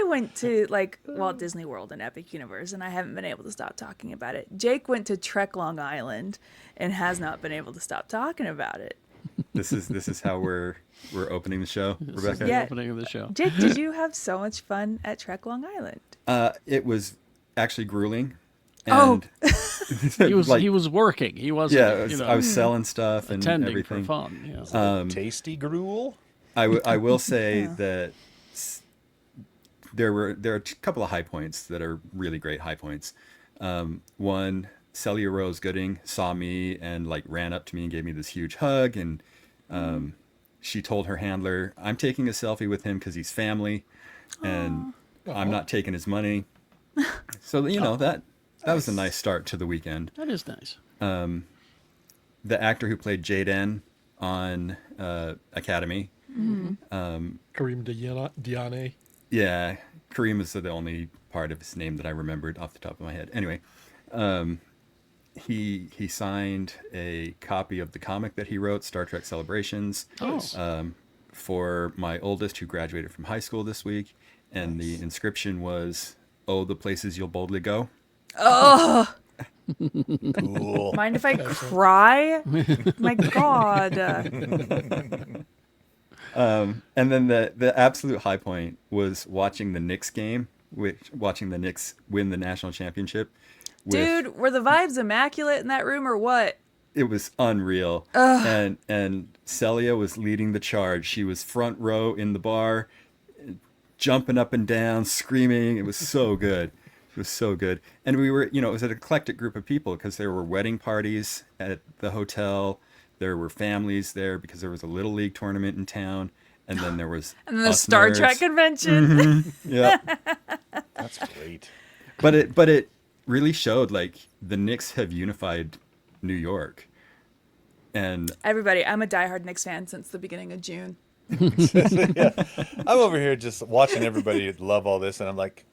went to like Walt Disney World and Epic Universe, and I haven't been able to stop talking about it. Jake went to Trek Long Island and has not been able to stop talking about it. This is how we're opening the show, This is Rebecca. the opening of the show. Jake, did you have so much fun at Trek Long Island? It was actually grueling. Oh. And He was working. He wasn't. Yeah, I was selling stuff and attending everything. for fun. Yeah. Tasty gruel. I will say that there are a couple of high points that are really great high points. One, Celia Rose Gooding saw me and like ran up to me and gave me this huge hug, and she told her handler, "I'm taking a selfie with him because he's family, and I'm not taking his money." So that was a nice start to the weekend. That is nice. The actor who played Jaden on Academy. Kareem Diane. Yeah, Kareem is the only part of his name that I remembered off the top of my head. Anyway, he signed a copy of the comic that he wrote, Star Trek Celebrations, for my oldest who graduated from high school this week. And the inscription was, "Oh, the places you'll boldly go." Oh, Cool. mind if I cry? My God. And then the absolute high point was watching the Knicks game, watching the Knicks win the national championship. Dude, were the vibes immaculate in that room or what? It was unreal. And Celia was leading the charge. She was front row in the bar, jumping up and down, screaming. It was so good. It was so good. And we were, it was an eclectic group of people because there were wedding parties at the hotel. There were families there because there was a Little League tournament in town. And then there was And then the Star nerds. Trek convention. Yeah. That's great. But it really showed like the Knicks have unified New York. And Everybody, I'm a diehard Knicks fan since the beginning of June. Yeah. I'm over here just watching everybody love all this, and I'm like,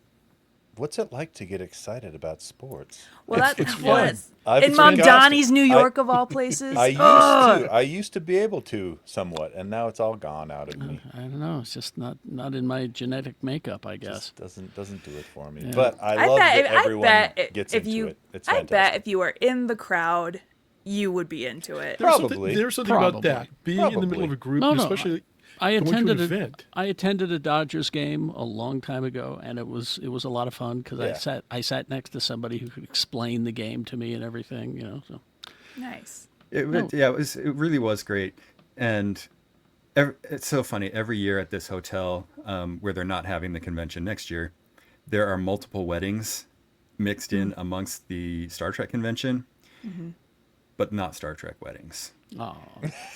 what's it like to get excited about sports? Well, It's that fun. was I've in Mom forgotten. Donnie's New York of all places. I used to be able to somewhat, and now it's all gone out of me. I don't know. It's just not in my genetic makeup, I guess. Just doesn't do it for me. Yeah. But I love that everyone gets if into you, it. It's I fantastic. bet if you were in the crowd, you would be into it. Probably. There's something about Probably. that. Being in the middle of a group, No, and no, especially I going to an attended event. I attended a Dodgers game a long time ago, and it was a lot of fun because Yeah. I sat next to somebody who could explain the game to me and everything. So Nice. it really was great. And it's so funny. Every year at this hotel, where they're not having the convention next year, there are multiple weddings mixed in amongst the Star Trek convention, but not Star Trek weddings. oh,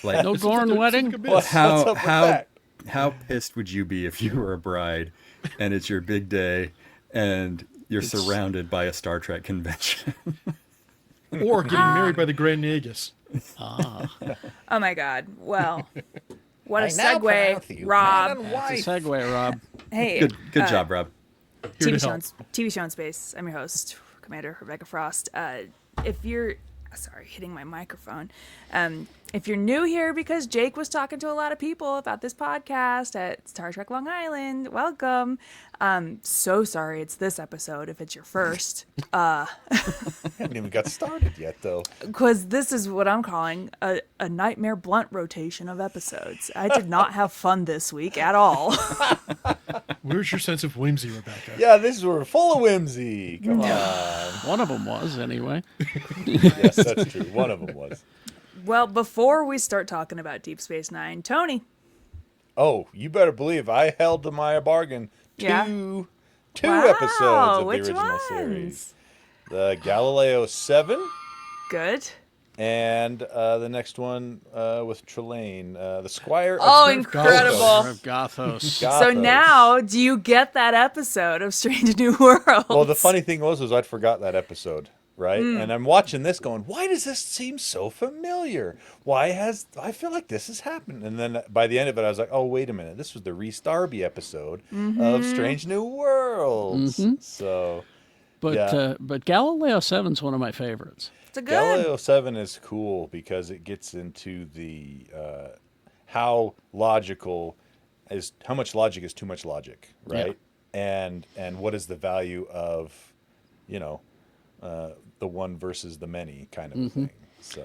Like no Gorn wedding. What's up with that? how pissed would you be if you were a bride and it's your big day and you're surrounded by a Star Trek convention? Or getting married by the Grand Nagus. Oh my God. Well, what a I now pronounce segue, you Rob. man and wife. It's a segue, Rob. Hey, Good job, Rob. Here TV to help. show in space. I'm your host, Commander Rebecca Frost. If you're hitting my microphone. If you're new here because Jake was talking to a lot of people about this podcast at Star Trek Long Island, welcome. So sorry it's this episode if it's your first. Haven't even got started yet, though. Because this is what I'm calling a Nightmare Blunt rotation of episodes. I did not have fun this week at all. Where's your sense of whimsy, Rebecca? Yeah, we're full of whimsy. Come on. One of them was anyway. Yes, that's true. One of them was. Well, before we start talking about Deep Space Nine, Tony. Oh, you better believe I held to my bargain. Yeah? Two Wow, episodes of the which original ones? series. The Galileo 7 Good. and the next one with Trelane, the Squire. Oh, of incredible. Gothos. Gothos. So Gothos. now, do you get that episode of Strange New Worlds? Well, the funny thing was I'd forgot that episode, right? And I'm watching this going, why does this seem so familiar? I feel like this has happened. And then by the end of it, I was like, oh, wait a minute. This was the Rhys Darby episode of Strange New Worlds. So, But Galileo 7's one of my favorites. It's a good. Galileo 7 is cool because it gets into the how much logic is too much logic, right? and what is the value of, the one versus the many kind of a thing. So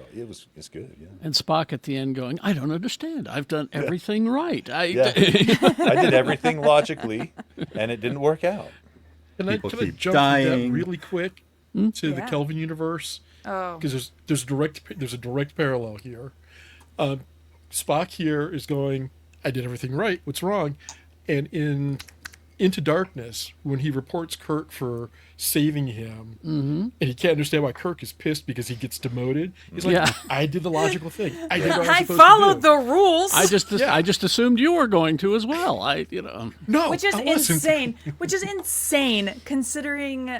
it's good. Yeah. And Spock at the end going, I don't understand. I've done everything right. Yeah. I did everything logically, and it didn't work out. Can People I keep jump from that dying. really quick to the Yeah. Kelvin universe? Oh. Because there's a direct parallel here. Spock here is going, I did everything right. What's wrong? And in Into Darkness, when he reports Kirk for saving him, and he can't understand why Kirk is pissed because he gets demoted, he's like, Yeah. I did the logical thing. I did what I was I supposed followed to do. the rules. I just assumed you were going to as well. No, Which is I wasn't. insane. Which is insane considering,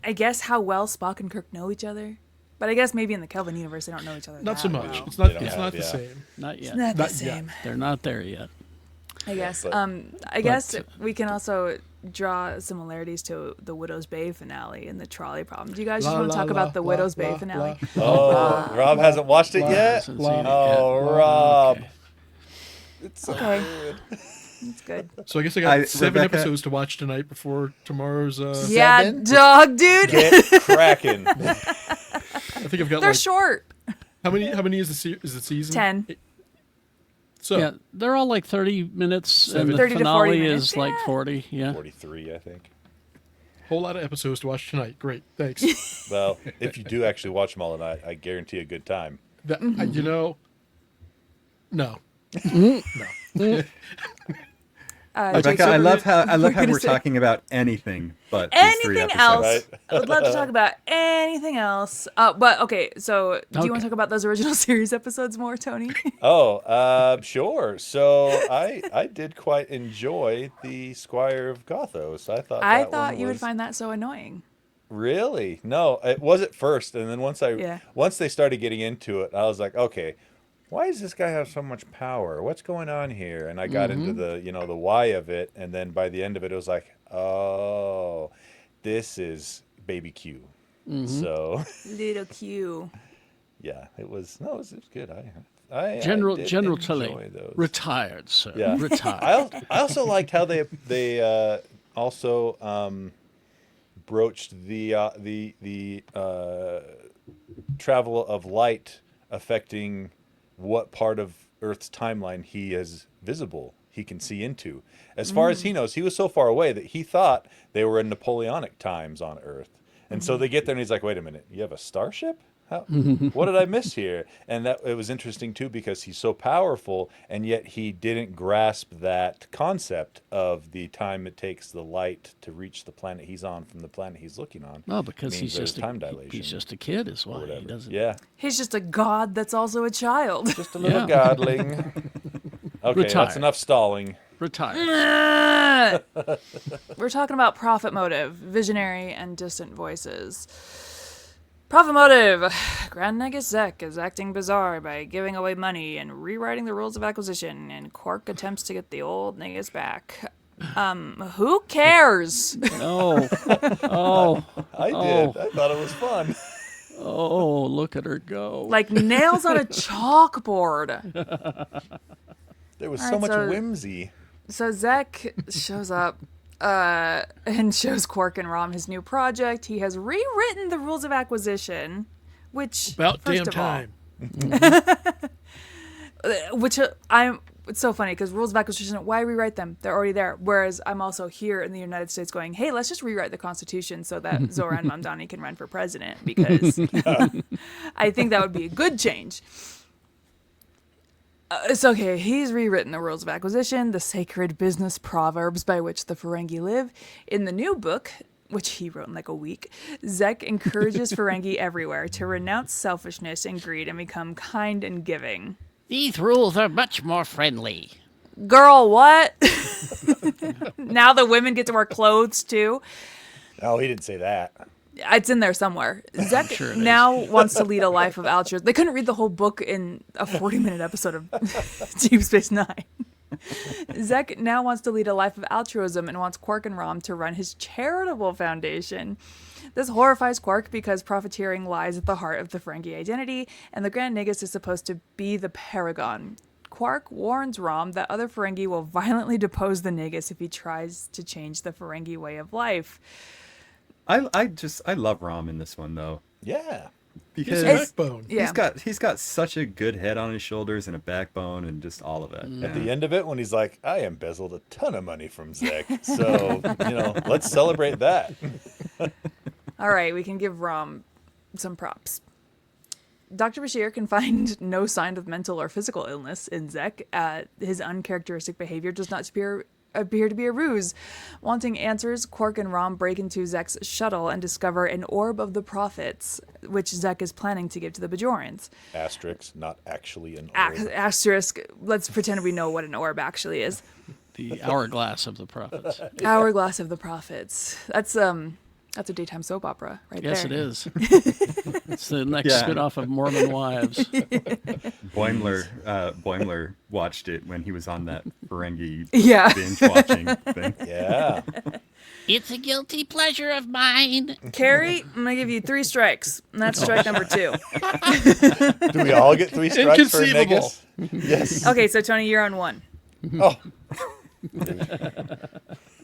I guess, how well Spock and Kirk know each other. But I guess maybe in the Kelvin universe they don't know each other. Not that so much. well. It's not. They don't It's have- not the yeah. same. Not yet. Not the Not yet. same. They're not there yet. I guess. But- I guess we can also draw similarities to the Widow's Bay finale and the trolley problem. Do you guys just La, want to la, talk la, about the la, Widow's Bay la, finale? la. Oh, Rob hasn't watched it yet? Hasn't seen it yet. Oh, Rob. Okay. It's so Okay. good. It's good. So I guess I got 7 Rebecca- episodes to watch tonight before tomorrow's. Yeah, Seven? dog, dude. Get cracking. I think I've got They're like short. how many is the season? 10. So Yeah, they're all like 30 minutes, and the 30 to 40 finale minutes, is like yeah. 40. Yeah. 43, I think. whole lot of episodes to watch tonight. Great, thanks. Well, if you do actually watch them all tonight, I guarantee a good time. That, no. Rebecca, Jake's I over love here. how gonna we're say- talking about anything but these 3 Anything episodes. else? Right? I would love to talk about anything else. But okay, so do you want Okay. to talk about those original series episodes more, Tony? Oh, sure. So I did quite enjoy the Squire of Gothos. I thought I that thought one you would was- find that so annoying. Really? No, it was at first, and then once Yeah. they started getting into it, I was like, okay, why does this guy have so much power? What's going on here? And I got into the the why of it, and then by the end of it, it was like, oh, this is Baby Q. So Little Q. yeah, it was good. I General did General enjoy Tully, those. retired, sir. Yeah. Retired. I also liked how they also broached the travel of light affecting what part of Earth's timeline he can see into. As far as he knows, he was so far away that he thought they were in Napoleonic times on Earth. And so they get there and he's like, wait a minute, you have a starship? What did I miss here? And that it was interesting too because he's so powerful and yet he didn't grasp that concept of the time it takes the light to reach the planet he's on from the planet he's looking on. No, because Means he's there's just time dilation. he's just a kid, is why whatever. he doesn't. Yeah, He's just a god that's also a child. just a little Yeah. godling. Okay, Retired. that's enough stalling. Retired. We're talking about profit motive, visionary, and distant voices. Profit motive. Grand Negus Zek is acting bizarre by giving away money and rewriting the rules of acquisition, and Quark attempts to get the old Negus back. Who cares? Oh, oh, I did. I thought it was fun. oh! Look at her go. Like nails on a chalkboard. There was All so right, much so- whimsy. So Zek shows up and shows Quark and Rom his new project. He has rewritten the rules of acquisition, which About first damn of all, time. which it's so funny because rules of acquisition, why rewrite them? They're already there. Whereas I'm also here in the United States going, hey, let's just rewrite the Constitution so that Zoran Mamdani can run for president because I think that would be a good change. It's okay. He's rewritten the rules of acquisition, the sacred business proverbs by which the Ferengi live. In the new book, which he wrote in like a week, Zek encourages Ferengi everywhere to renounce selfishness and greed and become kind and giving. These rules are much more friendly. Girl, what? Now the women get to wear clothes too. Oh, he didn't say that. It's in there somewhere. Zek sure it now wants to lead a life of altruism. They couldn't read the whole book in a 40-minute episode of Deep Space Nine. Zek now wants to lead a life of altruism and wants Quark and Rom to run his charitable foundation. This horrifies Quark because profiteering lies at the heart of the Ferengi identity, and the Grand Nagus is supposed to be the paragon. Quark warns Rom that other Ferengi will violently depose the Nagus if he tries to change the Ferengi way of life. I love Rom in this one though, Yeah. He's because a backbone. Yeah. he's got such a good head on his shoulders and a backbone and just all of it. At the end of it, when he's like, I embezzled a ton of money from Zek. So, let's celebrate that. All right, we can give Rom some props. Dr. Bashir can find no sign of mental or physical illness in Zek. His uncharacteristic behavior does not appear to be a ruse. Wanting answers, Quark and Rom break into Zek's shuttle and discover an orb of the prophets, which Zek is planning to give to the Bajorans. Asterisk, not actually an orb. Asterisk, let's pretend we know what an orb actually is. The hourglass of the prophets. Hourglass of the prophets. That's a daytime soap opera right Yes, there. it is. It's the next Yeah. spin-off of Mormon Wives. Boimler watched it when he was on that Ferengi Yeah. binge watching thing. Yeah. It's a guilty pleasure of mine. Carrie, I'm going to give you 3 strikes. And that's strike number 2. Do we all get 3 strikes for Inconceivable. Negus? Yes. Okay, so Tony, you're on 1. Oh,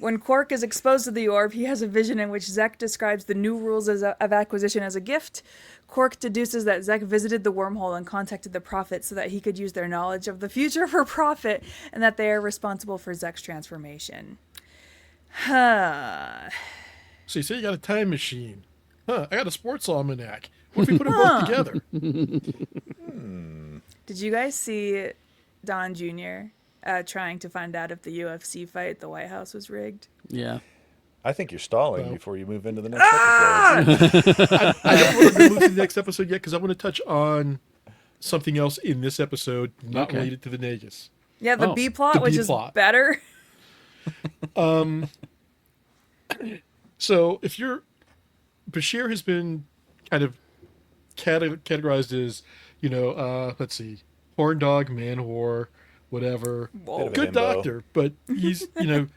When Quark is exposed to the orb, he has a vision in which Zek describes the new rules of acquisition as a gift. Quark deduces that Zek visited the wormhole and contacted the Prophet so that he could use their knowledge of the future for profit, and that they are responsible for Zek's transformation. Huh. So you say you got a time machine. Huh, I got a sports almanac. What if we put them both together? Did you guys see Don Jr. Trying to find out if the UFC fight at the White House was rigged? Yeah. I think you're stalling Well. before you move into the next episode. I don't want to move to the next episode yet because I want to touch on something else in this episode not Okay. related to the Nagus. Yeah, the Oh, B plot, the which B-plot. is better. So if you're Bashir has been kind of categorized as, let's see, horn dog, man whore, whatever. Bit of an Good himbo. doctor, but he's,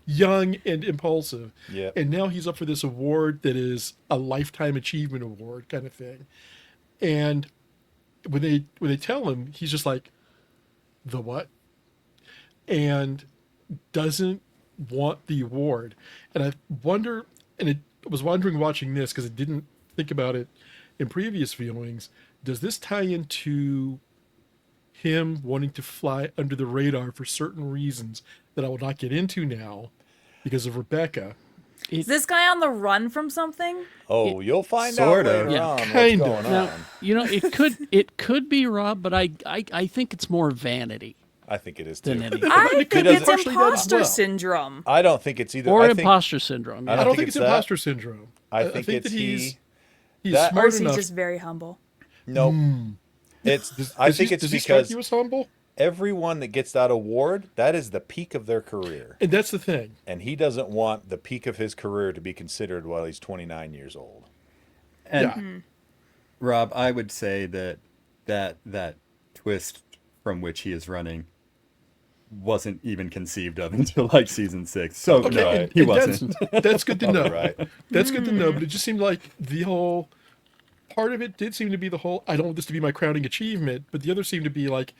young and impulsive. Yep. And now he's up for this award that is a lifetime achievement award kind of thing. And when they tell him, he's just like, the what? And doesn't want the award. And I wonder, and I was wondering watching this because I didn't think about it in previous viewings, does this tie into him wanting to fly under the radar for certain reasons that I will not get into now because of Rebecca? Is this guy on the run from something? Oh, you'll find Sort out of. later Yeah. on what's Kind of. going Now, on. it could be Rob, but I think it's more vanity I think it is too. than anything. I It think could it's partially does imposter well. syndrome. I don't think it's either. Or I think, imposter syndrome. I I Yeah. don't think it's that. imposter syndrome. I think it's that he's that- Or smart is he enough. just very humble? Nope. It's. I think it's does he strike because you as humble? everyone that gets that award, that is the peak of their career, And that's the thing. and he doesn't want the peak of his career to be considered while he's 29 years old. And Yeah. Rob, I would say that twist from which he is running wasn't even conceived of until like season 6. So Okay, no, and- he and wasn't. That's good to know. right. That's good to know. But it just seemed like the whole part of it did seem to be the whole. I don't want this to be my crowning achievement, but the other seemed to be like,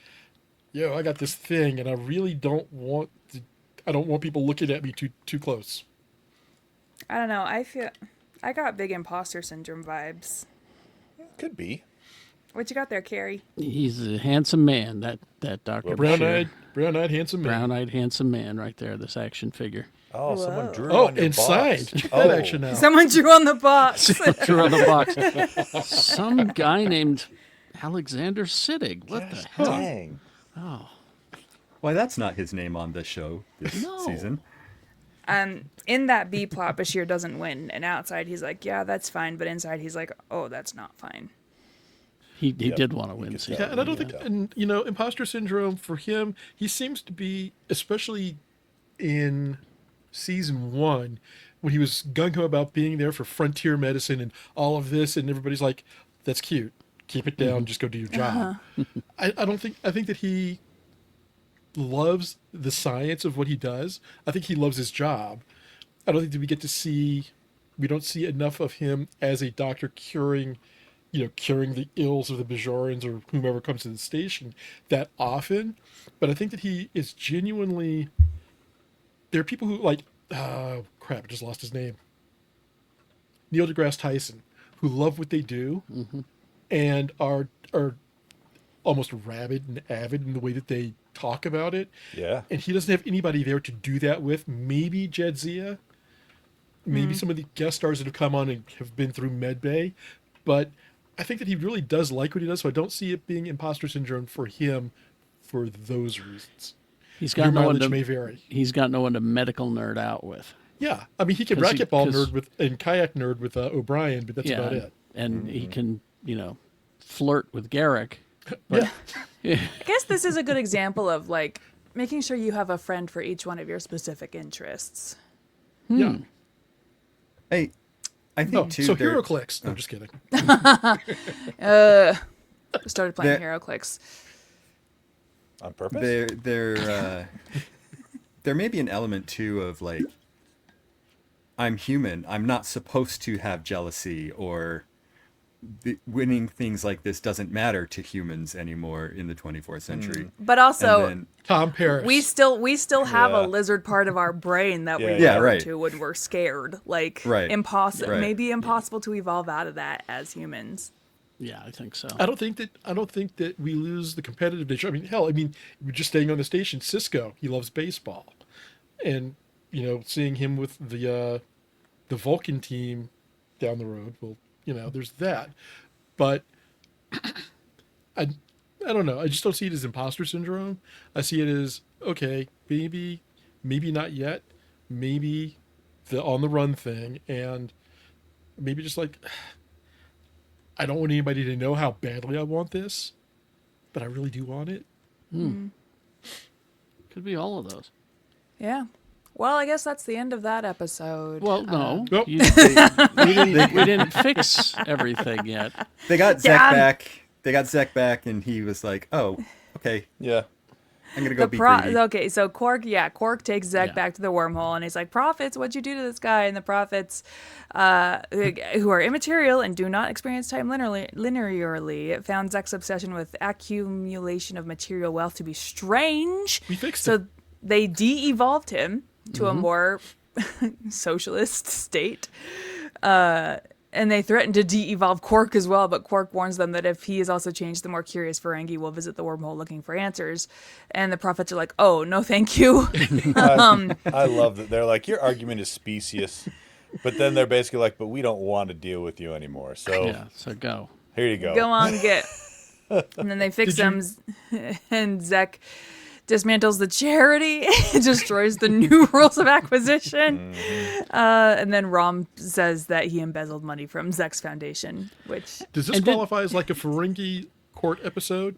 yo, I got this thing, and I really don't want to. I don't want people looking at me too close. I don't know. I got big imposter syndrome vibes. Could be. What you got there, Carrie? He's a handsome man. That Dr. Well, Bashir. Brown-eyed, handsome man. Brown-eyed, handsome man right there. This action figure. Oh, someone Whoa. drew Oh, on your and box. signed. Check Oh, that action out. Someone drew on the box. Threw on the box. Some guy named Alexander Siddig. What the hell? dang. Oh, Why, that's not his name on this show this No. season. In that B plot, Bashir doesn't win, and outside he's like, "Yeah, that's fine," but inside he's like, "Oh, that's not fine." he did want to win. could see. tell. Yeah, and I don't think, and imposter syndrome for him, he seems to be, especially in season 1, when he was gung ho about being there for frontier medicine and all of this, and everybody's like, "That's cute. Keep it down. Just go do your job." I think that he loves the science of what he does. I think he loves his job. I don't think that we don't see enough of him as a doctor curing, curing the ills of the Bajorans or whomever comes to the station that often. But I think that he is genuinely. There are people who like. Crap! I just lost his name. Neil deGrasse Tyson, who love what they do, and are almost rabid and avid in the way that they talk about it. Yeah. And he doesn't have anybody there to do that with. Maybe Jadzia, maybe some of the guest stars that have come on and have been through Medbay, but I think that he really does like what he does, so I don't see it being imposter syndrome for him for those reasons. He's Your got no one mileage to may vary. He's got no one to medical nerd out with. Yeah, I mean, he can 'Cause racquetball 'cause- nerd with and kayak nerd with O'Brien, but that's about it. And he can, flirt with Garrick. But, Yeah. I guess this is a good example of like making sure you have a friend for each one of your specific interests. Yeah. Hey, I think too. So there- HeroClix. No, just kidding. Started playing There- HeroClix. On purpose? There may be an element too of like, I'm human. I'm not supposed to have jealousy, or winning things like this doesn't matter to humans anymore in the 24th century. But also, And then, Tom Paris. we still have Yeah. a lizard part of our brain that we Yeah, go right. to when we're scared. Like Right. impossible, Right. maybe impossible to evolve out of that as humans. yeah, I think so. I don't think that we lose the competitive nature. I mean, hell, we're just staying on the station. Cisco, he loves baseball, and seeing him with the Vulcan team down the road. Well, there's that, but I don't know. I just don't see it as imposter syndrome. I see it as okay, maybe not yet, maybe the on the run thing, and maybe just like. I don't want anybody to know how badly I want this, but I really do want it. Could be all of those. Yeah. Well, I guess that's the end of that episode. Well, no. Nope. We didn't fix everything yet. they got Damn. Zach back. They got Zach back, and he was like, "Oh, okay, Yeah. I'm gonna go be greedy." Okay, so Quark takes Zek Yeah. back to the wormhole, and he's like, "Prophets, what'd you do to this guy?" And the prophets, who are immaterial and do not experience time linearly, found Zek's obsession with accumulation of material wealth to be strange. We fixed so it. they de-evolved him to a more socialist state. And they threaten to de-evolve Quark as well, but Quark warns them that if he is also changed, the more curious Ferengi will visit the wormhole looking for answers. And the prophets are like, "Oh, no, thank you." I love that. They're like, your argument is specious. But then they're basically like, but we don't want to deal with you anymore. So Yeah, so go. here you go. Go on, get. And then they fix him, and Zek dismantles the charity, destroys the new rules of acquisition. And then Rom says that he embezzled money from Zek's foundation, which... Does this qualify as like a Ferengi court episode?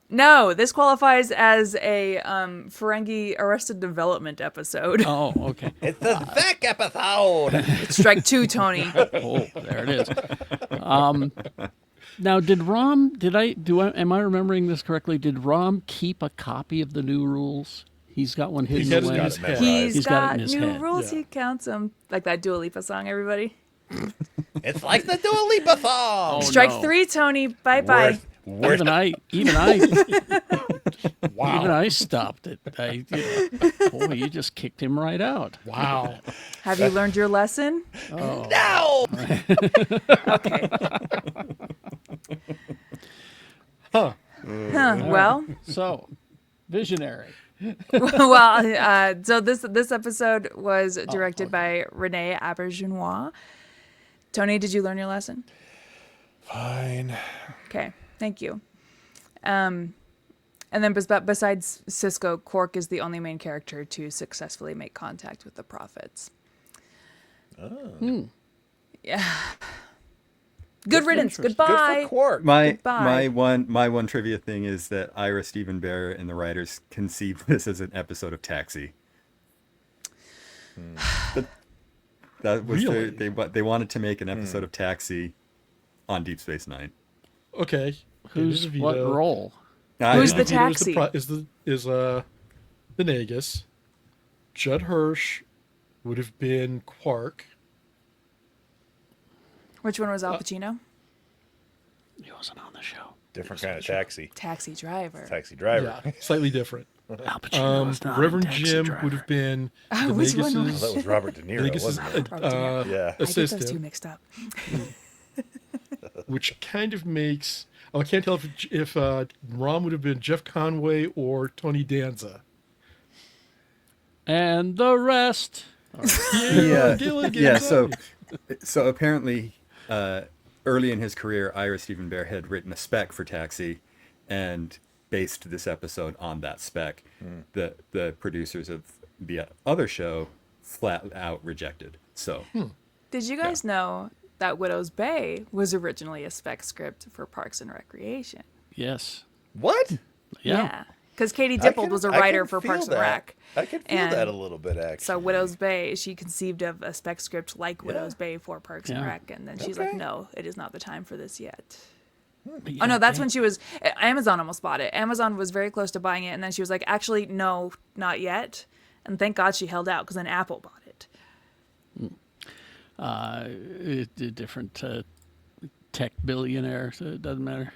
No, this qualifies as a Ferengi Arrested Development episode. Oh, okay. It's the Zach episode. Strike two, Tony. Oh, there it is. Now, am I remembering this correctly? Did Rom keep a copy of the new rules? He's got one hidden had it in away. his head. He's got it got in his new head. rules. Yeah. He counts them. Like that Dua Lipa song, everybody. It's like the Dua Lipa song. Oh, Strike no. three, Tony. Bye-bye. Worth Even I stopped it. Boy, you just kicked him right out. Wow. Have you learned your lesson? No. Okay. Huh. Well, So, visionary. so this episode was directed by Renee Auberjonois. Tony, did you learn your lesson? Fine. Okay, thank you. And then besides Cisco, Quark is the only main character to successfully make contact with the prophets. Yeah. Good riddance. Good Goodbye. for Quark. My Goodbye. one trivia thing is that Ira Stephen Bear and the writers conceived this as an episode of Taxi. That was Really? they wanted to make an episode of Taxi on Deep Space Nine. Okay. Who's Here's a what veto. role? Who's the Vito taxi? is the Nagus. Judd Hirsch would have been Quark. Which one was Al Pacino? He wasn't on the show. Different kind of taxi. Taxi driver. Taxi driver. Yeah, slightly different. Al Pacino was not in Reverend Taxi Jim Driver. would have been the Which one Oh, Vegas's, that was Robert De Niro, Vegas's wasn't it? Robert De Niro. Yeah. I get those two assistant, mixed up. which kind of makes. Oh, I can't tell if Rom would have been Jeff Conway or Tony Danza. And the rest. Yeah, Gilligan's yeah. So, Island. apparently, early in his career, Ira Stephen Bear had written a spec for Taxi, and based this episode on that spec. The producers of the other show flat out rejected. So, Did you guys know that Widow's Bay was originally a spec script for Parks and Recreation? Yes. What? Yeah. Because Katie I Dippold can- was a I writer can for feel Parks and that. Rec. I can feel And that a little bit, actually. So Widow's Bay, she conceived of a spec script like Widow's Bay for Parks and Yeah. Rec, and then she's Okay. like, "No, it is not the time for this yet." But Oh no, yeah, that's when she was. Amazon almost bought it. Amazon was very close to buying it, and then she was like, "Actually, no, not yet." And thank God she held out, because then Apple bought it. a different tech billionaire, so it doesn't matter.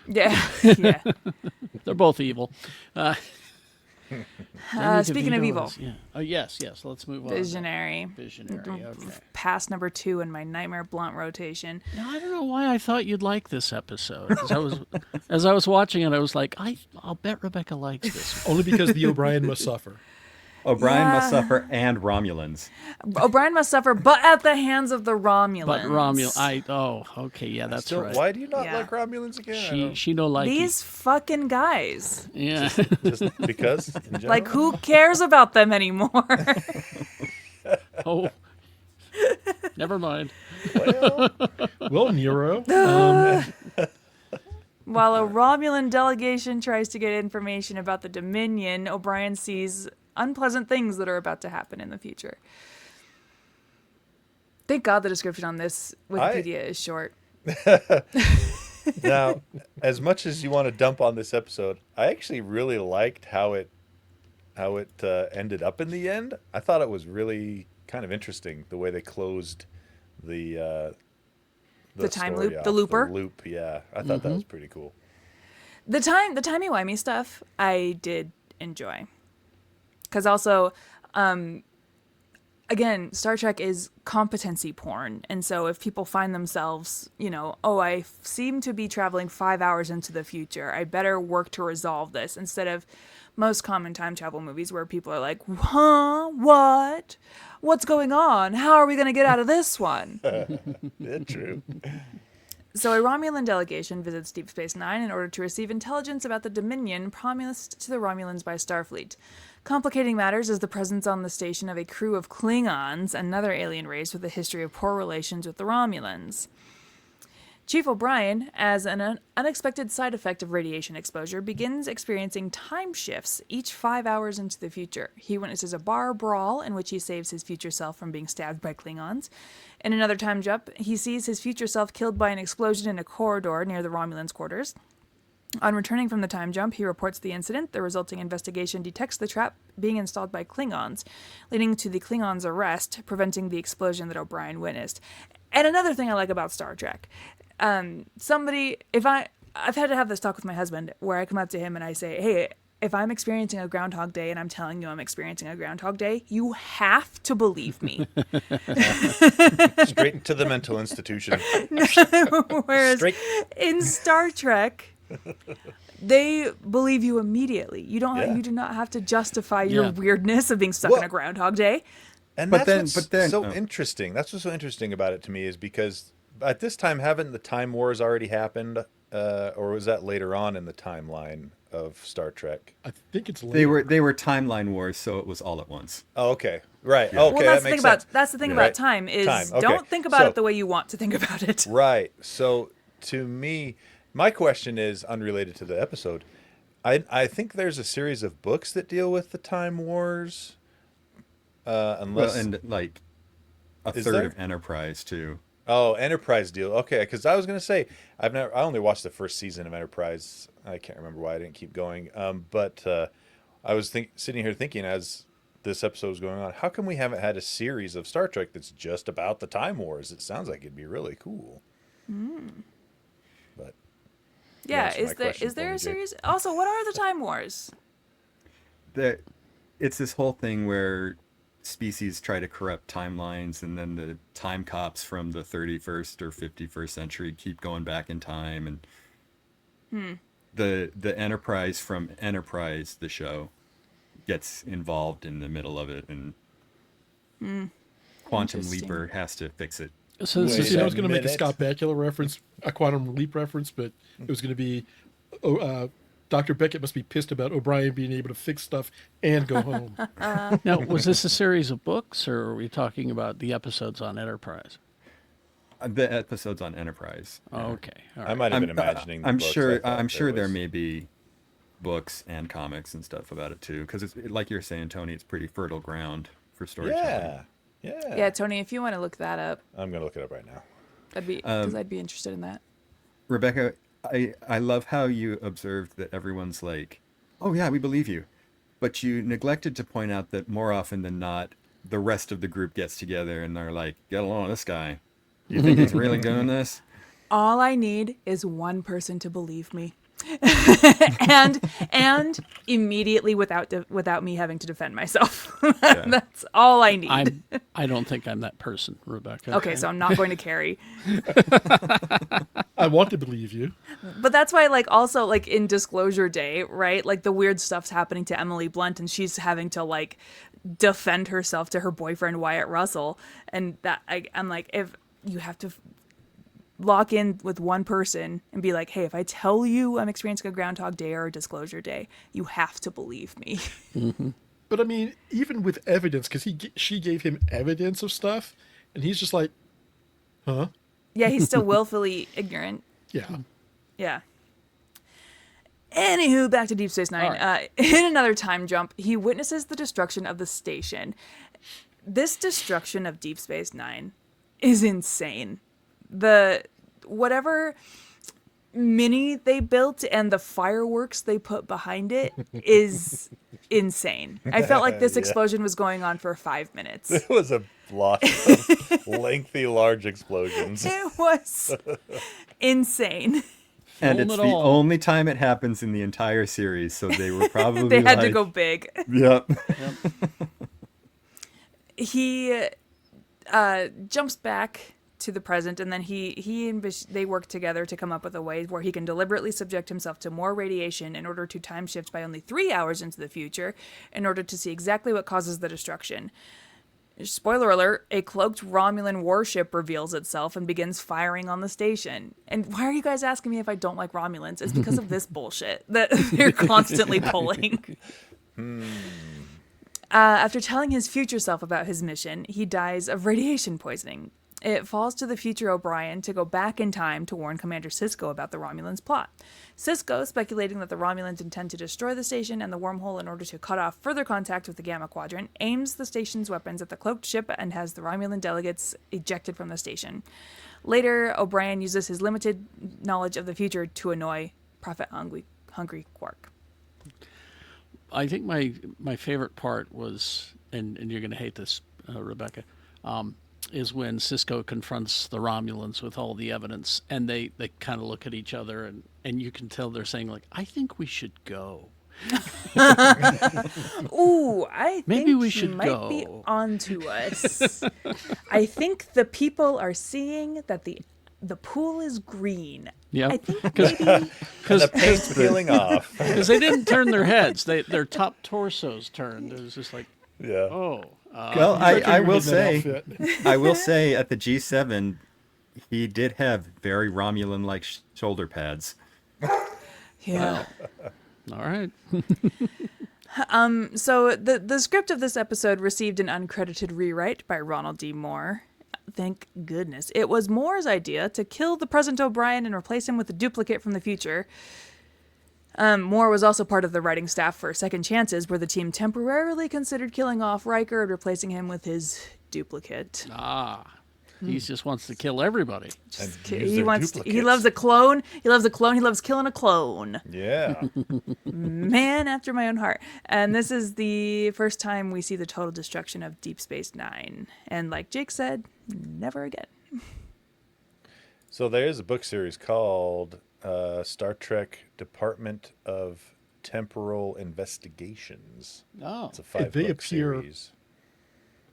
Yeah, yeah. They're both evil. Speaking of DeVito evil, is- yeah. Oh yes, yes. Let's move on. visionary. Visionary. Okay. Pass number 2 in my Nightmare Blunt rotation. Now, I don't know why I thought you'd like this episode. As I was watching it, I was like, I'll bet Rebecca likes this. Only because the O'Brien must suffer. O'Brien Yeah. must suffer and Romulans. O'Brien must suffer, but at the hands of the Romulans. But okay, yeah, that's Still, right. why do you not Yeah. like Romulans again? I don't- She no like These fucking guys. Yeah. just because? In general? Like, who cares about them anymore? Oh. Never mind. Well, Nero. While a Romulan delegation tries to get information about the Dominion, O'Brien sees unpleasant things that are about to happen in the future. Thank God the description on this Wikipedia is short. Now, as much as you want to dump on this episode, I actually really liked how it ended up in the end. I thought it was really kind of interesting the way they closed the time story loop, off, the looper? The loop, yeah. I thought that was pretty cool. The timey-wimey stuff I did enjoy. Because also, again, Star Trek is competency porn. And so if people find themselves, I seem to be traveling 5 hours into the future, I better work to resolve this, instead of most common time travel movies where people are like, huh? What? What's going on? How are we going to get out of this one? Yeah, true. So a Romulan delegation visits Deep Space Nine in order to receive intelligence about the Dominion promised to the Romulans by Starfleet. Complicating matters is the presence on the station of a crew of Klingons, another alien race with a history of poor relations with the Romulans. Chief O'Brien, as an unexpected side effect of radiation exposure, begins experiencing time shifts each 5 hours into the future. He witnesses a bar brawl in which he saves his future self from being stabbed by Klingons. In another time jump, he sees his future self killed by an explosion in a corridor near the Romulans' quarters. On returning from the time jump, he reports the incident. The resulting investigation detects the trap being installed by Klingons, leading to the Klingons' arrest, preventing the explosion that O'Brien witnessed. And another thing I like about Star Trek, I've had to have this talk with my husband where I come up to him and I say, hey, if I'm experiencing a Groundhog Day and I'm telling you I'm experiencing a Groundhog Day, you have to believe me. Straight to the mental institution. Whereas Straight. in Star Trek, they believe you immediately. You do not have to justify your Yeah. weirdness of being stuck in Well- a Groundhog Day. And But that's then- what's so oh. interesting. That's what's so interesting about it to me is because at this time, haven't the Time Wars already happened? Or was that later on in the timeline of Star Trek? I think it's They later. were timeline wars, so it was all at once. Oh, okay. Right. Okay, Well, that makes sense. that's the thing Yeah. about Right. time is Time, okay. don't think about So- it the way you want to think about it. Right. So to me, my question is unrelated to the episode. I think there's a series of books that deal with the Time Wars. Unless Well, and like a Is third there? of Enterprise too. Oh, Enterprise deal. Okay, because I was gonna say I only watched the first season of Enterprise. I can't remember why I didn't keep going. But I was sitting here thinking as this episode was going on, how come we haven't had a series of Star Trek that's just about the Time Wars? It sounds like it'd be really cool. But Yeah, answer my is question there for me, a Jake. series? Also, what are the Time Wars? It's this whole thing where species try to corrupt timelines, and then the time cops from the 31st or 51st century keep going back in time, and the Enterprise from Enterprise, the show, gets involved in the middle of it, and Quantum Interesting. Leaper has to fix it. So this Wait is See, I a was going to make a minute. Scott Bakula reference, a Quantum Leap reference, but it was going to be, Dr. Beckett must be pissed about O'Brien being able to fix stuff and go home. now, was this a series of books, or are we talking about the episodes on Enterprise? The episodes on Enterprise. Oh, okay, all I right. might have been imagining. The I'm books. sure. I thought I'm sure there was- may be books and comics and stuff about it too, because it's like you're saying, Tony. It's pretty fertile ground for storytelling. Yeah. Yeah, Tony, if you want to look that up, I'm gonna look it up right now. that'd be because I'd be interested in that. Rebecca, I love how you observed that everyone's like, "Oh yeah, we believe you," but you neglected to point out that more often than not, the rest of the group gets together and they're like, "Get along with this guy. You think he's really doing this?" All I need is one person to believe me, and immediately without me having to defend myself. That's all I need. I don't think I'm that person, Rebecca. Okay, so I'm not going to carry. I want to believe you. But that's why, like, also, like, in Disclosure Day, right? Like, the weird stuff's happening to Emily Blunt, and she's having to, like, defend herself to her boyfriend, Wyatt Russell. And that, I'm like, if you have to lock in with one person and be like, hey, if I tell you I'm experiencing a Groundhog Day or a Disclosure Day, you have to believe me. But I mean, even with evidence, because she gave him evidence of stuff, and he's just like, huh? Yeah, he's still willfully ignorant. Yeah. Yeah. Anywho, back to Deep Space Nine. All In another time jump, he witnesses the destruction of the station. This destruction of Deep Space Nine is insane. The whatever mini they built and the fireworks they put behind it is insane. I felt like this Yeah. explosion was going on for 5 minutes. It was a lot of lengthy, large explosions. It was insane. And Film it's it the all. only time it happens in the entire series, so they were probably They had to like, go big. Yep. He jumps back to the present, and then he and they work together to come up with a way where he can deliberately subject himself to more radiation in order to time shift by only 3 hours into the future in order to see exactly what causes the destruction. Spoiler alert, a cloaked Romulan warship reveals itself and begins firing on the station. And why are you guys asking me if I don't like Romulans? It's because of this bullshit that they're constantly pulling. After telling his future self about his mission, he dies of radiation poisoning. It falls to the future O'Brien to go back in time to warn Commander Sisko about the Romulans' plot. Sisko, speculating that the Romulans intend to destroy the station and the wormhole in order to cut off further contact with the Gamma Quadrant, aims the station's weapons at the cloaked ship and has the Romulan delegates ejected from the station. Later, O'Brien uses his limited knowledge of the future to annoy profit-hungry Quark. I think my favorite part was, and you're going to hate this, Rebecca, is when Sisko confronts the Romulans with all the evidence, and they kind of look at each other, and you can tell they're saying, like, I think we should go. Ooh, I Maybe think we he should might be go. onto us. I think the people are seeing that the pool is green. Yeah, I think maybe The paint's peeling off. because they didn't turn their heads; their top torsos turned. It was just like, Yeah. oh, Well, Reckon I you're will getting that say, outfit. I will say at the G7, he did have very Romulan-like shoulder pads. yeah. all right. So the script of this episode received an uncredited rewrite by Ronald D. Moore. Thank goodness. It was Moore's idea to kill the present O'Brien and replace him with a duplicate from the future. Moore was also part of the writing staff for Second Chances, where the team temporarily considered killing off Riker and replacing him with his duplicate. He just wants to kill everybody. And use He their wants. He duplicates. loves a clone. He loves a clone. He loves killing a clone. Yeah. Man after my own heart. And this is the first time we see the total destruction of Deep Space Nine. And like Jake said, never again. So there is a book series called Star Trek Department of Temporal Investigations. Oh, It's a They 5-book appear- series.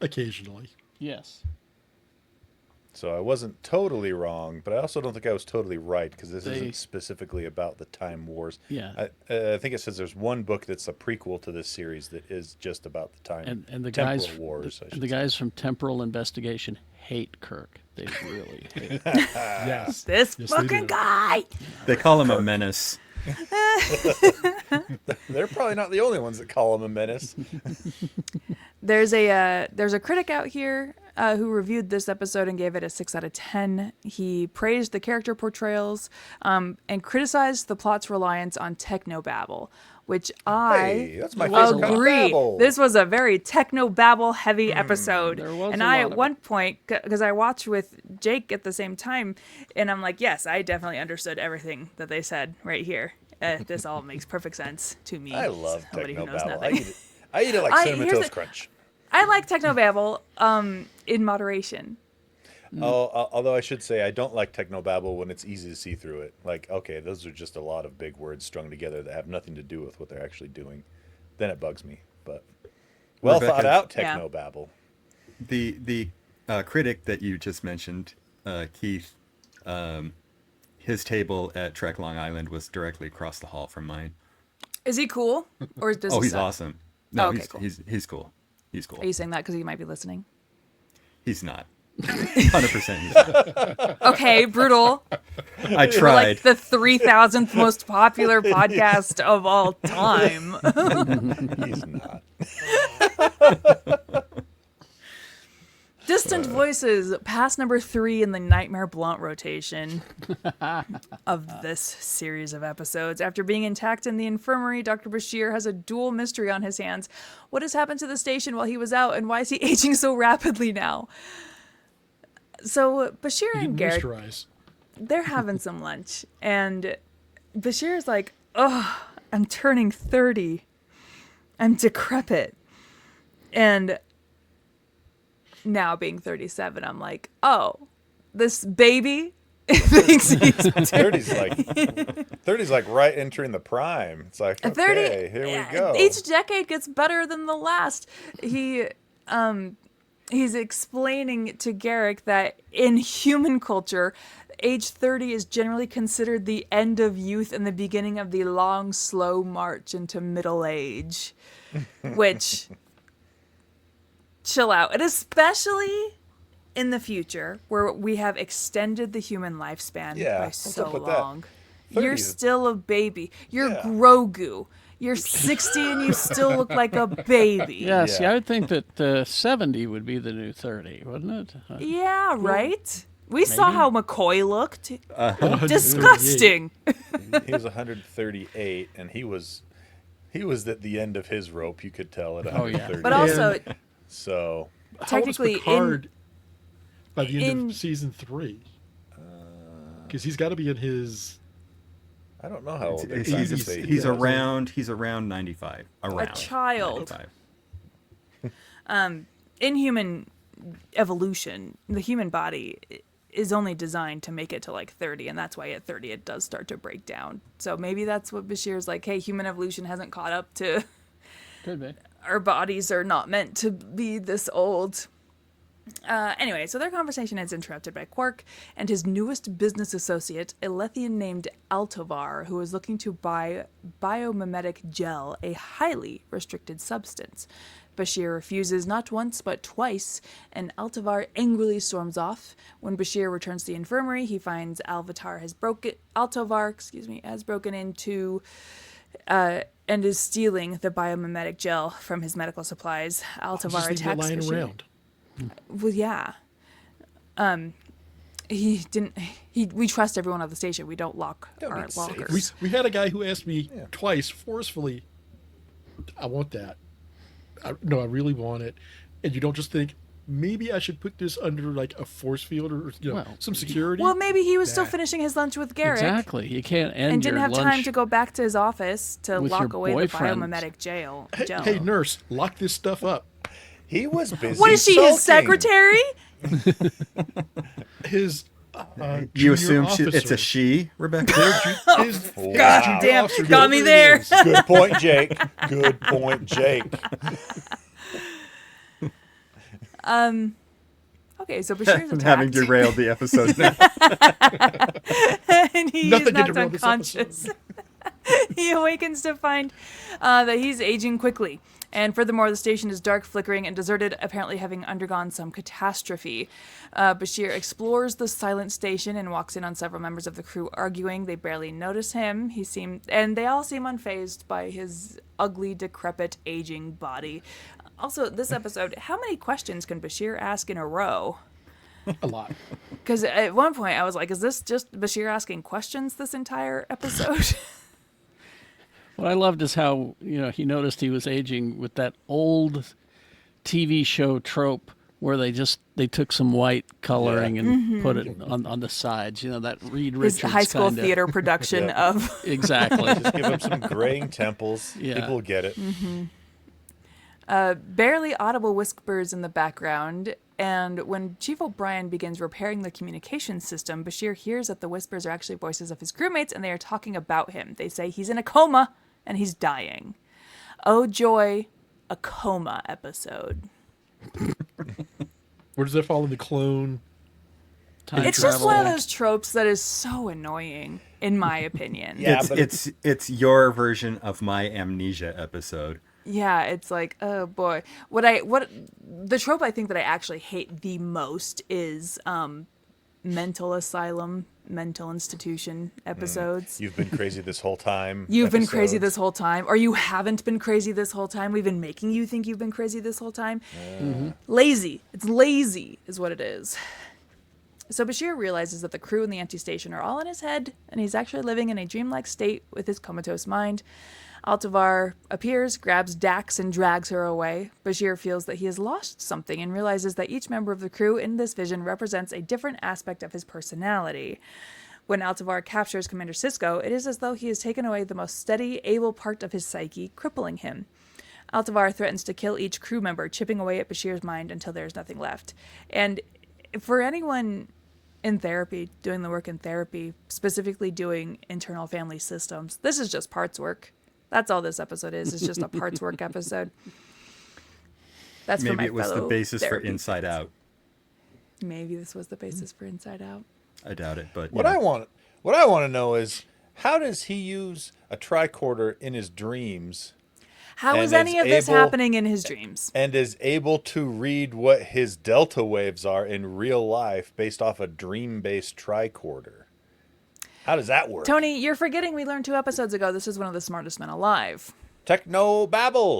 Occasionally. yes. So I wasn't totally wrong, but I also don't think I was totally right because this They- isn't specifically about the Time Wars. Yeah. I think it says there's one book that's a prequel to this series that is just about the time And the Temporal guys Wars. I should the say. guys from Temporal Investigation hate Kirk. They really hate. Yes. This Yes, they fucking do. guy. They call him a menace. They're probably not the only ones that call him a menace. There's a critic out here who reviewed this episode and gave it a 6 out of 10. He praised the character portrayals and criticized the plot's reliance on technobabble, which Hey, that's my There was favorite kind of agree. babble. This was a very technobabble heavy episode. There was And a I, lot at of one point, because I watched with Jake at the same time, and I'm like, yes, I definitely understood everything that they said right here. This all makes perfect sense to me. I love somebody who knows technobabble. nothing. I eat it like Cinnamon here's Toast the- Crunch. I like technobabble in moderation. Although I should say I don't like technobabble when it's easy to see through it. Like, okay, those are just a lot of big words strung together that have nothing to do with what they're actually doing. Then it bugs me. But well Rebecca- thought out Yeah. technobabble. The critic that you just mentioned, Keith, his table at Trek Long Island was directly across the hall from mine. Is he cool? Or does Oh, he he's suck? awesome. No, Oh, okay, he's, cool. he's cool. He's cool. Are you saying that because he might be listening? He's not. 100% he's not. Okay, brutal. I We're tried. like the 3,000th most popular podcast of all time. He's not. Distant Voices, pass number 3 in the Nightmare Blunt rotation of this series of episodes. After being intact in the infirmary, Dr. Bashir has a dual mystery on his hands. What has happened to the station while he was out, and why is he aging so rapidly now? So Bashir You and didn't Garrett, moisturize. they're having some lunch, and Bashir's like, "Oh, I'm turning 30. I'm decrepit." And now being 37, I'm like, "Oh, this baby thinks he's 30's like right entering the prime. It's like, 30. okay, here we go. Each decade gets better than the last." He's explaining to Garrick that in human culture, age 30 is generally considered the end of youth and the beginning of the long, slow march into middle age. Which, chill out. And especially in the future, where we have extended the human lifespan Yeah, by what's so up with that? long. 30 You're is- still a baby. You're Yeah. Grogu. You're 60 and you still look like a baby. Yeah, see, Yeah. I would think that 70 would be the new 30, wouldn't it? Yeah, right? We saw Maybe. how McCoy looked. Disgusting. He was 138, and he was at the end of his rope. You could tell at Oh, yeah. 138. But also, So technically, How was Picard by the end in- of season 3? Because he's got to be in his. I don't know how old they're He's, trying to he's- say. he's yeah. around 95. Around child. 95. in human evolution, the human body is only designed to make it to like 30, and that's why at 30 it does start to break down. So maybe that's what Bashir's like, hey, human evolution hasn't caught up to Could be. our bodies are not meant to be this old. Anyway, so their conversation is interrupted by Quark and his newest business associate, a Lethian named Altovar, who is looking to buy biomimetic gel, a highly restricted substance. Bashir refuses not once but twice, and Altovar angrily storms off. When Bashir returns to the infirmary, he finds Altovar has broken into and is stealing the biomimetic gel from his medical supplies. Altovar Just leave it attacks lying Bashir. around. Well, yeah. He didn't. We trust everyone at the station. We don't lock Don't our need safes. lockers. We had a guy who asked me twice forcefully, I want that. No, I really want it. And you don't just think, maybe I should put this under like a force field or Well, some security. Well, maybe he was still Nah. finishing his lunch with Garrick Exactly. You can't end and didn't your have lunch. time to go back to his office to with lock your away the boyfriend. biomimetic gel. Hey, nurse, lock this stuff up. He was busy. What is she, his sulking. secretary? His You junior assume it's a officer. she, Rebecca? His Wow. junior Damn, officer, got me whoever it there. is. Good point, Jake. Good point, Jake. Okay, so Bashir's I'm having attacked, derailed the episode now. and he's Nothing can knocked derail this unconscious. He awakens to find that he's aging quickly. And furthermore, the station is dark, flickering, and deserted, apparently having undergone some catastrophe. Bashir explores the silent station and walks in on several members of the crew arguing. They barely notice him. And they all seem unfazed by his ugly, decrepit, aging body. Also, this episode, how many questions can Bashir ask in a row? A lot. Because at one point I was like, is this just Bashir asking questions this entire episode? What I loved is how, he noticed he was aging with that old TV show trope where they took some white coloring and put it on the sides, that Reed His Richards high school kinda. theater production Yeah. of... Exactly. Just give him some graying temples. Yeah. People will get it. barely audible whispers in the background, and when Chief O'Brien begins repairing the communication system, Bashir hears that the whispers are actually voices of his crewmates, and they are talking about him. They say he's in a coma, and he's dying. Oh joy, a coma episode. Where does that fall in the clone? Time It's just travel. one of those tropes that is so annoying, in my opinion. Yeah, it's, but it's your version of my amnesia episode. Yeah, it's like, oh boy. What the trope I think that I actually hate the most is mental asylum, mental institution episodes. You've been crazy this whole time. You've been crazy episodes. this whole time, or you haven't been crazy this whole time. We've been making you think you've been crazy this whole time. Lazy. It's lazy is what it is. So Bashir realizes that the crew in the empty station are all in his head, and he's actually living in a dreamlike state with his comatose mind. Altovar appears, grabs Dax, and drags her away. Bashir feels that he has lost something and realizes that each member of the crew in this vision represents a different aspect of his personality. When Altovar captures Commander Sisko, it is as though he has taken away the most steady, able part of his psyche, crippling him. Altovar threatens to kill each crew member, chipping away at Bashir's mind until there is nothing left. And for anyone in therapy, doing the work in therapy, specifically doing internal family systems, this is just parts work. That's all this episode is. It's just a parts work episode. That's for Maybe my it was the fellow basis for therapy Inside friends. Out. Maybe this was the basis for Inside Out. I doubt it, but What I want to know is, how does he use a tricorder in his dreams How And is any is of this able- happening in his dreams? and is able to read what his delta waves are in real life based off a dream-based tricorder? How does that work? Tony, you're forgetting we learned 2 episodes ago this is one of the smartest men alive. Techno babble.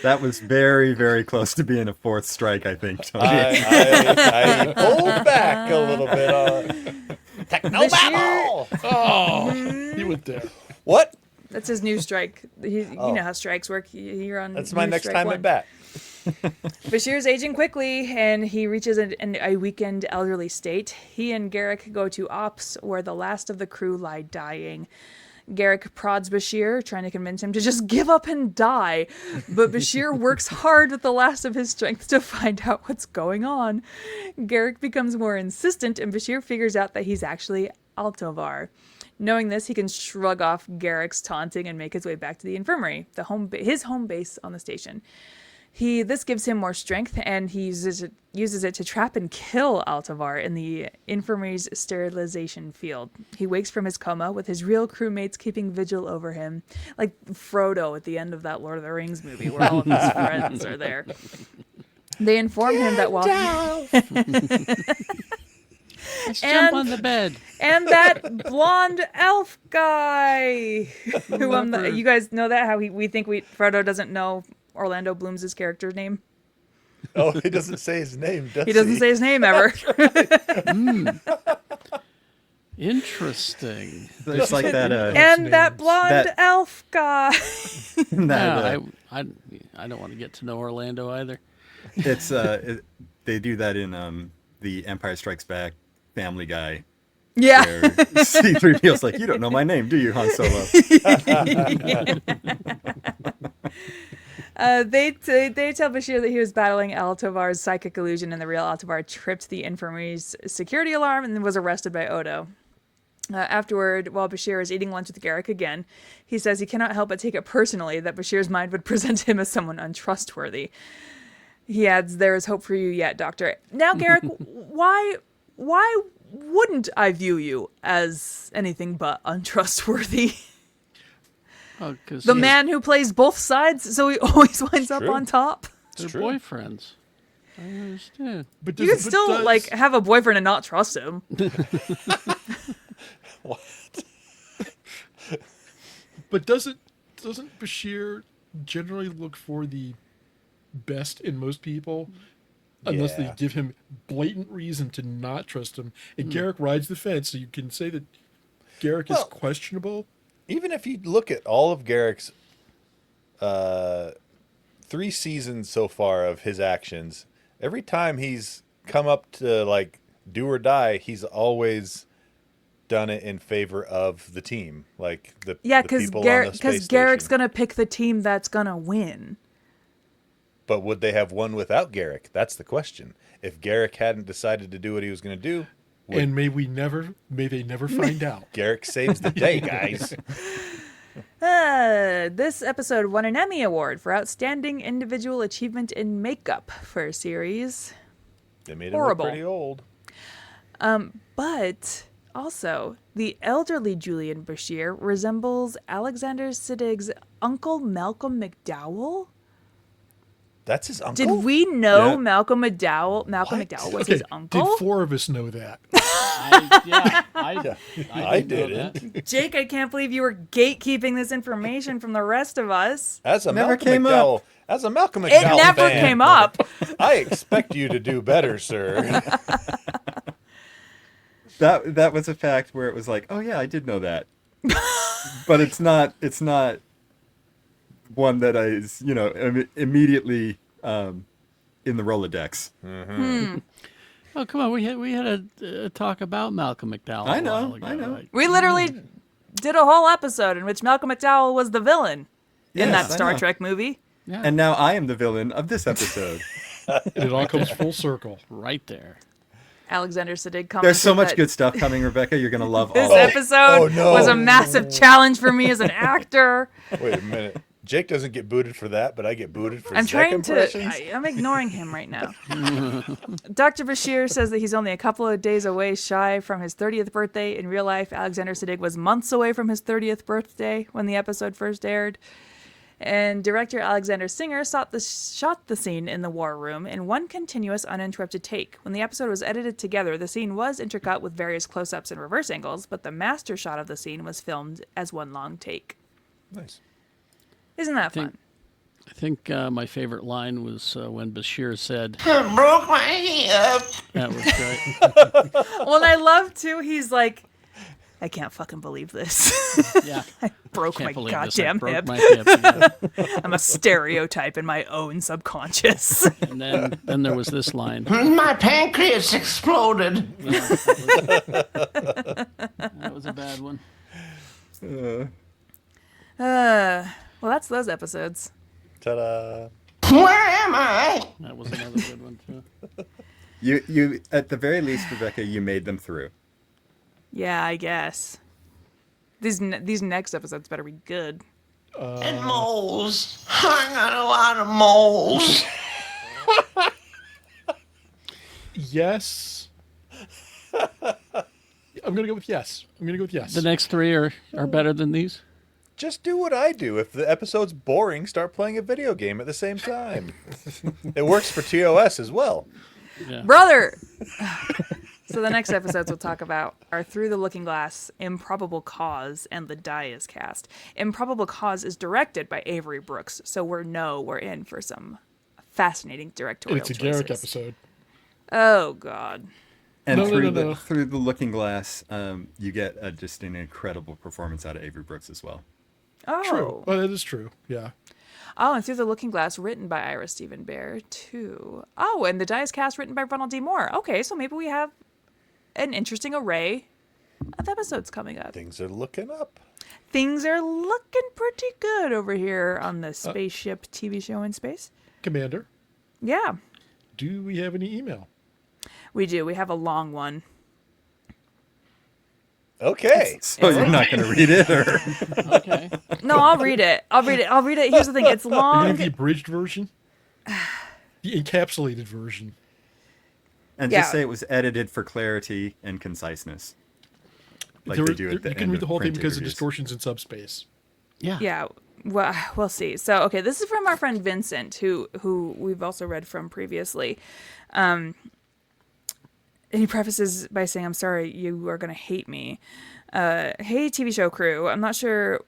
that was very, very close to being a 4th strike, I think, Tony. I pulled back a little bit. Techno Bashir- babble. Oh, he went there. What? That's his new strike. You know how strikes work. You're on. That's my new next strike time 1. at bat. Bashir's aging quickly, and he reaches a weakened elderly state. He and Garrick go to Ops, where the last of the crew lie dying. Garrick prods Bashir, trying to convince him to just give up and die. But Bashir works hard with the last of his strength to find out what's going on. Garrick becomes more insistent, and Bashir figures out that he's actually Altovar. Knowing this, he can shrug off Garrick's taunting and make his way back to the infirmary, his home base on the station. This gives him more strength, and he uses it to trap and kill Altovar in the infirmary's sterilization field. He wakes from his coma with his real crewmates keeping vigil over him, like Frodo at the end of that Lord of the Rings movie, where all of his friends are there. They inform him that while Let's And- jump on the bed. and that blonde elf guy, who you guys know that how we think Frodo doesn't know Orlando Bloom's character name. Oh, he doesn't say his name, does he? He doesn't say his name ever. Interesting. It's like that. And that blonde That- elf guy. that No, I don't want to get to know Orlando either. it's they do that in the Empire Strikes Back Family Guy. Yeah. Where C-3PO's like, you don't know my name, do you, Han Solo? They tell Bashir that he was battling Altovar's psychic illusion, and the real Altovar tripped the infirmary's security alarm and was arrested by Odo. Afterward, while Bashir is eating lunch with Garrick again, he says he cannot help but take it personally that Bashir's mind would present him as someone untrustworthy. He adds, "There is hope for you yet, Doctor." Now, Garrick, why wouldn't I view you as anything but untrustworthy? Oh, because The man who plays both sides, so he always winds up true. on top. they're true. boyfriends. I understand. But You can still like have a boyfriend and not trust him. But doesn't Bashir generally look for the best in most people, unless Yeah. they give him blatant reason to not trust him? And Garrick rides the fence, so you can say that Garrick is Well- questionable. Even if you look at all of Garrick's 3 seasons so far of his actions, every time he's come up to like do or die, he's always done it in favor of the team, like the Because people on the space Garrick's station. gonna pick the team that's gonna win. But would they have won without Garrick? That's the question. If Garrick hadn't decided to do what he was going to do, would And may they never find out. Garrick saves the day, guys. This episode won an Emmy Award for Outstanding Individual Achievement in Makeup for a series. They made him Horrible. look pretty old. But also, the elderly Julian Bashir resembles Alexander Siddig's uncle Malcolm McDowell. That's his uncle. Did we know Yeah. Malcolm McDowell was Okay, his uncle? did 4 of us know that? I didn't know that. didn't. Jake, I can't believe you were gatekeeping this information from the rest of us. As a Never Malcolm came McDowell, up. as a Malcolm It McDowell never fan, came up. I expect you to do better, sir. That was a fact where it was like, oh yeah, I did know that, but it's not one that is immediately in the Rolodex. Oh, come on. We had a talk about Malcolm McDowell. I a know, while ago, I know. right? We literally did a whole episode in which Malcolm McDowell was the villain in Yes, that I Star know. Trek movie. Yeah, And now I am the villain of this episode. And it all comes full circle. right there. Alexander Siddig commented There's so much that good stuff coming, Rebecca. You're gonna love this all of it. episode no. was a massive challenge for me as an actor. Wait a minute. Jake doesn't get booted for that, but I get booted for I'm Zek trying impressions. to. I'm ignoring him right now. Dr. Bashir says that he's only a couple of days away shy from his 30th birthday. In real life, Alexander Siddig was months away from his 30th birthday when the episode first aired. And director Alexander Singer shot the scene in the war room in one continuous uninterrupted take. When the episode was edited together, the scene was intricate with various close-ups and reverse angles, but the master shot of the scene was filmed as one long take. Nice. Isn't that fun? I think my favorite line was when Bashir said, Broke my hip. that was great. Well, and I love, too, he's like, I can't fucking believe this. Yeah. Broke Can't my believe this. I goddamn broke hip. my hip. Yeah. I'm a stereotype in my own subconscious. And then there was this line. My pancreas exploded. That was a bad one. Well, that's those episodes. Ta-da. Where am I? That was another good one too. You at the very least, Rebecca, you made them through. Yeah, I guess. These next episodes better be good. And moles. I got a lot of moles. Yes. I'm gonna go with yes. The next 3 are better than these. Just do what I do. If the episode's boring, start playing a video game at the same time. It works for TOS as well. Yeah. Brother! So the next episodes we'll talk about are Through the Looking Glass, Improbable Cause, and The Die Is Cast. Improbable Cause is directed by Avery Brooks, so we're in for some fascinating directorial And it's a Garrick choices. episode. Oh, God. And No, through no. through the Looking Glass, you get just an incredible performance out of Avery Brooks as well. Oh. True. Well, that is true. Yeah. Oh, and Through the Looking Glass, written by Ira Stephen Bear, too. Oh, and The Die Is Cast, written by Ronald D. Moore. Okay, so maybe we have an interesting array of episodes coming up. Things are looking up. Things are looking pretty good over here on the spaceship TV show in space. Commander, Yeah, do we have any email? we do. We have a long one. Okay. So you're not going to read it, or Okay. No, I'll read it. I'll read it. Here's the thing. It's Are you gonna long. have the abridged version? The encapsulated version. and Yeah. just say it was edited for clarity and conciseness, like There- they do at the you can end read the of whole thing print because of interviews. distortions in subspace. Yeah. Yeah, well, we'll see. So, okay, this is from our friend Vincent, who we've also read from previously. And he prefaces by saying, "I'm sorry, you are going to hate me. Hey, TV show crew, I'm not sure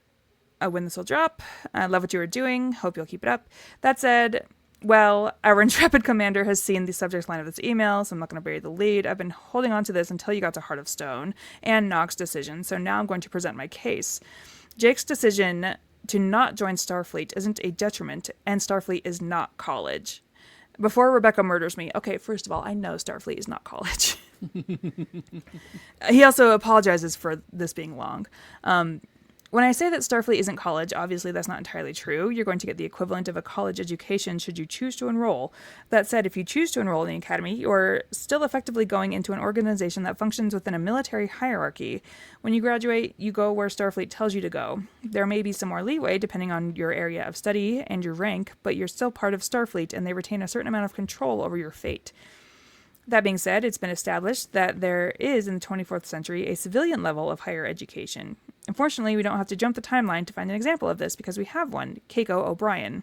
when this will drop. I love what you were doing. Hope you'll keep it up. That said, well, our intrepid commander has seen the subject line of this email, so I'm not going to bury the lead. I've been holding on to this until you got to Heart of Stone and Nogg's decision, so now I'm going to present my case. Jake's decision to not join Starfleet isn't a detriment, and Starfleet is not college. Before Rebecca murders me, okay, first of all, I know Starfleet is not college." He also apologizes for this being long. When I say that Starfleet isn't college, obviously that's not entirely true. You're going to get the equivalent of a college education should you choose to enroll. That said, if you choose to enroll in the academy, you're still effectively going into an organization that functions within a military hierarchy. When you graduate, you go where Starfleet tells you to go. There may be some more leeway depending on your area of study and your rank, but you're still part of Starfleet and they retain a certain amount of control over your fate. That being said, it's been established that there is, in the 24th century, a civilian level of higher education. Unfortunately, we don't have to jump the timeline to find an example of this because we have one, Keiko O'Brien.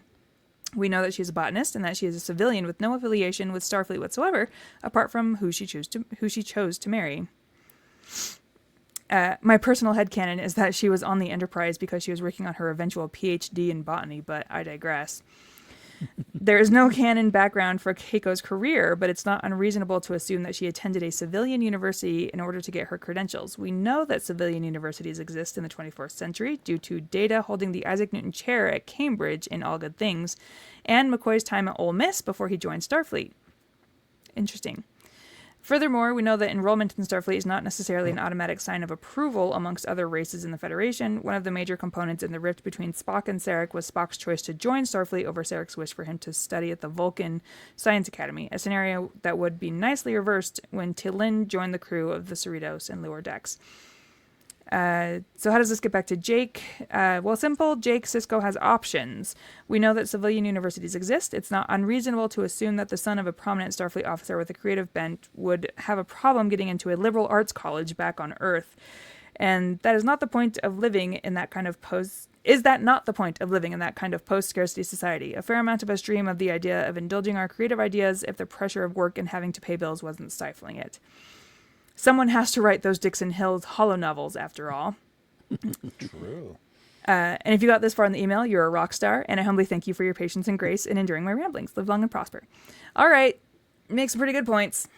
We know that she's a botanist and that she is a civilian with no affiliation with Starfleet whatsoever, apart from who she chose to marry. My personal headcanon is that she was on the Enterprise because she was working on her eventual PhD in botany, but I digress. There is no canon background for Keiko's career, but it's not unreasonable to assume that she attended a civilian university in order to get her credentials. We know that civilian universities exist in the 24th century due to Data holding the Isaac Newton Chair at Cambridge in All Good Things, and McCoy's time at Ole Miss before he joined Starfleet. Interesting. Furthermore, we know that enrollment in Starfleet is not necessarily an automatic sign of approval amongst other races in the Federation. One of the major components in the rift between Spock and Sarek was Spock's choice to join Starfleet over Sarek's wish for him to study at the Vulcan Science Academy, a scenario that would be nicely reversed when T'Lyn joined the crew of the Cerritos and Lower Decks. So how does this get back to Jake? Well, simple. Jake Sisko has options. We know that civilian universities exist. It's not unreasonable to assume that the son of a prominent Starfleet officer with a creative bent would have a problem getting into a liberal arts college back on Earth. And that is not the point of living in that kind of Is that not the point of living in that kind of post-scarcity society? A fair amount of us dream of the idea of indulging our creative ideas if the pressure of work and having to pay bills wasn't stifling it. Someone has to write those Dixon Hill hollow novels, after all. True. And if you got this far in the email, you're a rock star, and I humbly thank you for your patience and grace in enduring my ramblings. Live long and prosper. All right. Makes some pretty good points.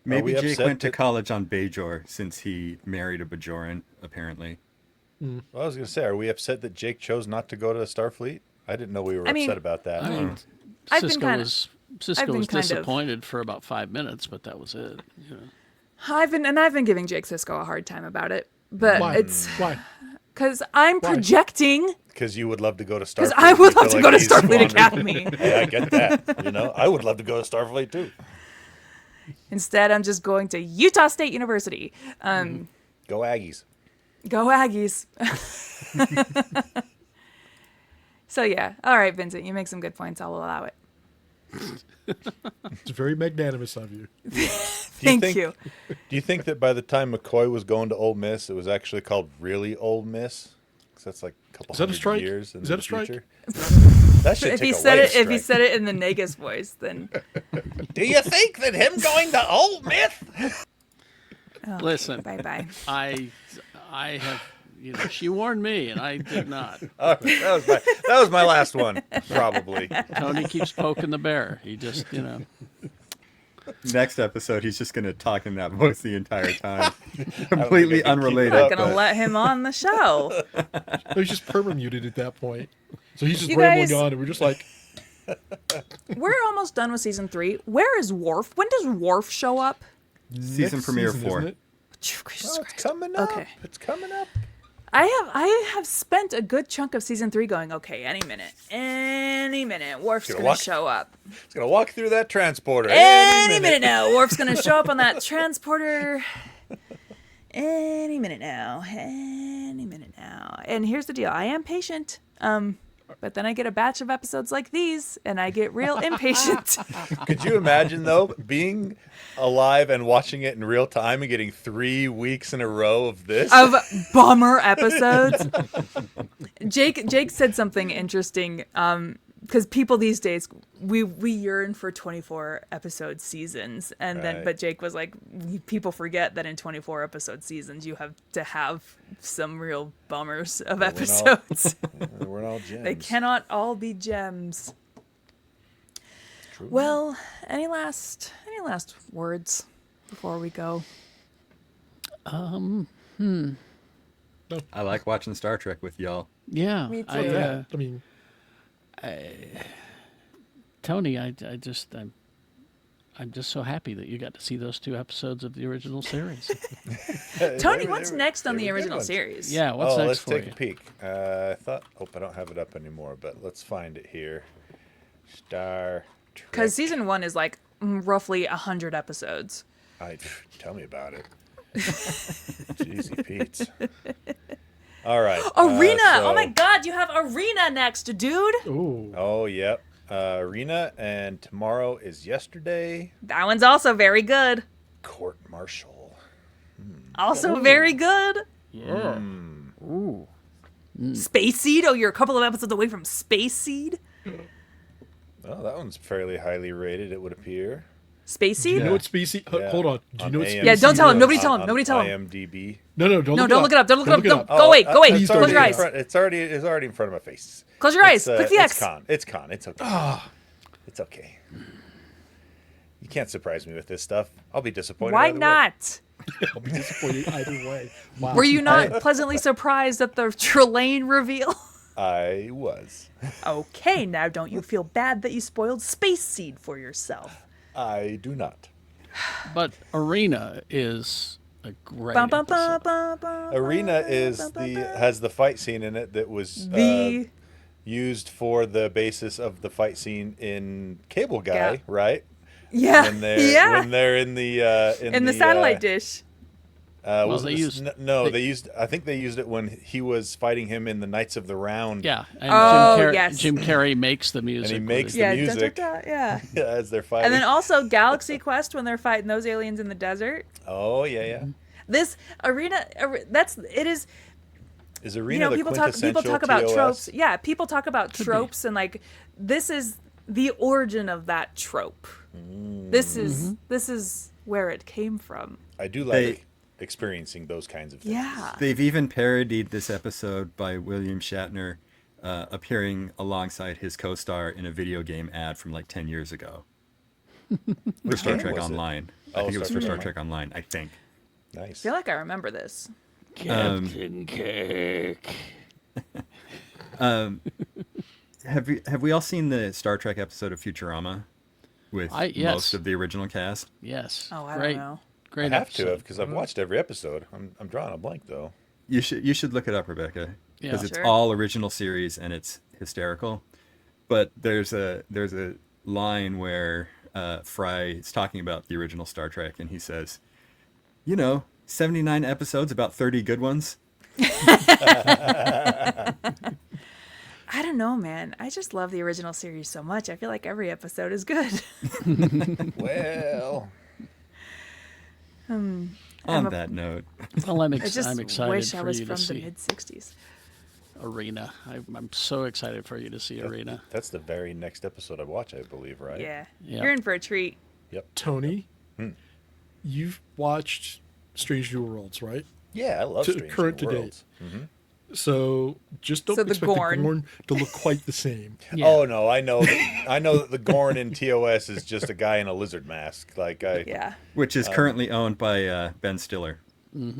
Maybe we Jake upset went to that- college on Bajor since he married a Bajoran, apparently. Well, I was going to say, are we upset that Jake chose not to go to Starfleet? I didn't know we were I mean- upset about that. I mean, I've been Cisco kinda- was I've Cisco been was kind of- disappointed for about 5 minutes, but that was it. You know. I've been giving Jake Sisko a hard time about it, but Why? it's Why? because I'm projecting. Because you would love to go to Starfleet. Because I would You love feel to go to he's Starfleet wandered. Academy. Hey, I get that. You know, I would love to go to Starfleet too. Instead, I'm just going to Utah State University. Go Aggies. Go Aggies. So yeah, all right, Vincent, you make some good points. I'll allow it. It's very magnanimous of you. Thank you. Do you think that by the time McCoy was going to Ole Miss, it was actually called really Ole Miss? Because that's like a couple Is that a hundred strike? years in Is that the a strike? future. That should If take he a said white it, if he strike. said it in the Negus voice, then Do you think that him going to Ole Miss? Listen, bye bye. I have, she warned me, and I did not. That was my last one, probably. Tony keeps poking the bear. He just, Next episode, he's just going to talk in that voice the entire time. Completely I can keep unrelated. it I'm up, not gonna but- let him on the show. No, he's just perma-muted at that point. So he's just You rambling guys- on, and we're just like, We're almost done with season 3. Where is Worf? When does Worf show up? Season next premiere season, 4. isn't it? Jesus Well, it's Christ. coming up. Okay. It's coming up. I have spent a good chunk of season 3 going, okay, any minute, Worf's Gonna gonna walk- show up. It's gonna walk through that transporter Any minute now, Worf's gonna show up on that transporter. Any minute now. And here's the deal: I am patient. But then I get a batch of episodes like these, and I get real impatient. Could you imagine though being alive and watching it in real time and getting 3 weeks in a row of this? Of bummer episodes. Jake said something interesting. Because people these days, we yearn for 24 episode seasons, and then Right. but Jake was like, people forget that in 24 episode seasons you have to have some real bummers of We're not- episodes. We're all gems. They cannot all be gems. True. Well, any last words before we go? I like watching Star Trek with y'all. Yeah. Me I, too. I mean, Tony, I'm just so happy that you got to see those 2 episodes of the original series. Tony, They what's were- next on they the were good original ones. series? Yeah, what's next let's for take you? a peek. I thought. Oh, I don't have it up anymore, but let's find it here. Star Trek. Because season 1 is like roughly 100 episodes. Tell me about it. Jeezy Pete's. All right. Arena! so- Oh my god, you have Arena next, dude! oh, Oh, yep. Arena, and tomorrow is yesterday. That one's also very good. Court Martial. Also very good. yeah. Ooh. Space Seed? Oh, you're a couple of episodes away from Space Seed? Oh, that one's fairly highly rated, it would appear. Space Do you Seed? know what species? Yeah. Hold on. Do you know what AM. species? Yeah, don't tell him. it Nobody is? tell him. Nobody tell him. IMDb. No, don't No, look don't look it up. Don't look it up. Don't, Don't go away. Go away. Please Close don't your look it eyes. up. It's already in front of my face. Close your eyes. It's, Click the X. It's con. It's okay. It's okay. You can't surprise me with this stuff. I'll be disappointed. Why either way. not? I'll be disappointed either way. Wow. Were you not pleasantly surprised at the Trelane reveal? I was. Okay, now don't you feel bad that you spoiled Space Seed for yourself? I do not. But Arena is a great Bum, bum, bum, episode. bum, bum, Arena bum, is bum, bum, bum. has the fight scene in it that was The used for the basis of the fight scene in Cable Guy, Yeah. right? yeah When they're in the in the satellite dish. was they it used- no, they- they used. I think they used it when he was fighting him in the Knights of the Round. Yeah. And Oh, Jim Carrey, yes. Jim Carrey makes the music. he with makes it. the Yeah, music. yeah. as they're fighting. And then also Galaxy Quest when they're fighting those aliens in the desert. oh yeah. This Arena, it is. Is Arena You know, the people quintessential talk about TOS? tropes. Yeah, people talk about tropes, and like this is the origin of that trope. This is where it came from. I do like experiencing those kinds of things. Yeah. They've even parodied this episode by William Shatner appearing alongside his co-star in a video game ad from like 10 years ago. For Star game Trek was it? Online. Oh, I think it was Star for Trek Star Trek Online, I think. I Nice. feel like I remember this. Captain Kirk. Have we all seen the Star Trek episode of Futurama with Yes. most of the original cast? Yes. Oh, I great, don't know. I Great have episode. to have because I've watched every episode. I'm drawing a blank though. You should look it up, Rebecca, because Yeah. it's Sure. all original series and it's hysterical. But there's a line where Fry is talking about the original Star Trek, and he says, 79 episodes, about 30 good ones. I don't know, man. I just love the original series so much. I feel like every episode is good. Well, On that note, Well, I'm I just excited wish I for was you from to the see mid '60s. Arena. I'm so excited for you to see Arena. that's the very next episode I watch, I believe, right? Yeah. Yeah. You're in for a treat. Tony, you've watched Strange New Worlds, right? Yeah, I love To- Strange current New to date. Worlds. So just don't So the expect Gorn. the Gorn to look quite the same. Yeah. Oh no, I know that the Gorn in TOS is just a guy in a lizard mask. Yeah. which is currently owned by Ben Stiller.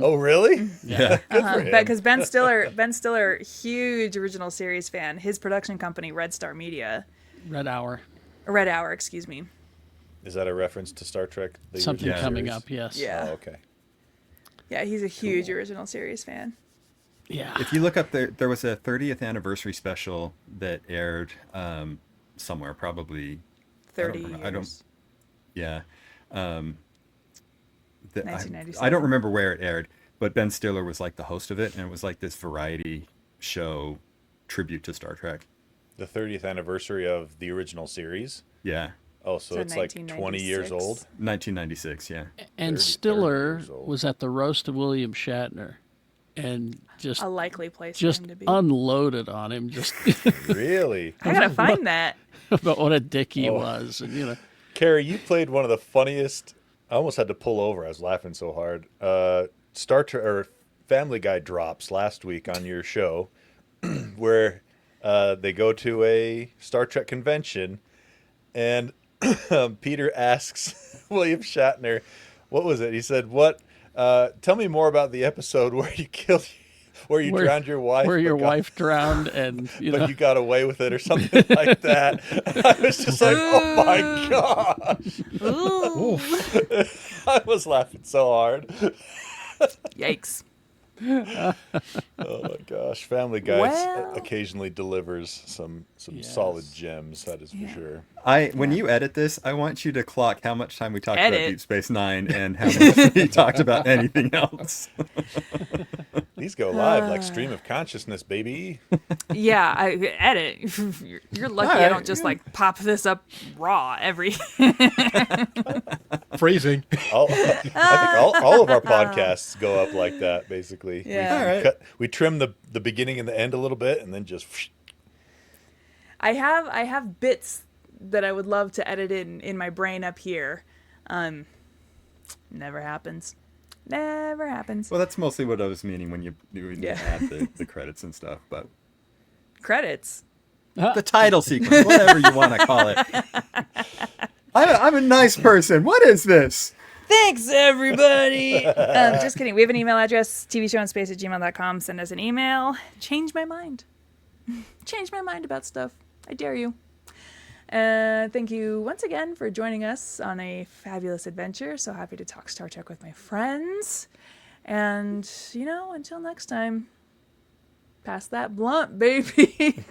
Oh really? Yeah. for him. Because Ben Stiller, huge original series fan. His production company, Red Star Media, Red Hour. Red Hour, excuse me. Is that a reference to Star Trek? The Something original coming series? up, yes. Yeah. Oh, okay. Yeah, he's a huge original series fan. Yeah. If you look up there was a 30th anniversary special that aired somewhere, probably 30 I don't. years. Yeah. Um, I 1997. don't remember where it aired, but Ben Stiller was like the host of it, and it was like this variety show tribute to Star Trek. The 30th anniversary of the original series. Yeah. Oh, so it's like 20 years 1996. old. 1996. Yeah. And 30 Stiller years old. was at the roast of William Shatner, and just A likely place just for him to be. unloaded on him, just Really? I gotta find that. about what a dick he Oh. was, and Carrie, you played one of the funniest. I almost had to pull over. I was laughing so hard. Star Trek or Family Guy drops last week on your show, where they go to a Star Trek convention, and Peter asks William Shatner, "What was it?" He said, "What? Tell me more about the episode where you killed, where you drowned your wife, where your but got- wife drowned, and but you got away with it, or something like that." I was just like, "Oh my gosh!" Ooh. I was laughing so hard. Yikes. Oh my gosh, Family Guy Well- occasionally delivers some Yes. solid gems. That is for sure. When you edit this, I want you to clock how much time we talked about Edit. Deep Space Nine and how much we talked about anything else. These go live like stream of consciousness, baby. Yeah, I edit. You're lucky I Alright. don't just like pop this up raw every. Phrasing. I think all of our podcasts go up like that, basically. Yeah. All right. We trim the beginning and the end a little bit, and then just. I have bits that I would love to edit in my brain up here. Never happens. Never happens. Well, that's mostly what I was meaning when you Yeah. add the credits and stuff, but Credits. the title sequence, whatever you want to call it. I'm a nice person. What is this? Thanks, everybody. Just kidding. We have an email address, tvshowinspace@gmail.com. Send us an email. Change my mind. Change my mind about stuff. I dare you. Thank you once again for joining us on a fabulous adventure. So happy to talk Star Trek with my friends. And, until next time, pass that blunt, baby.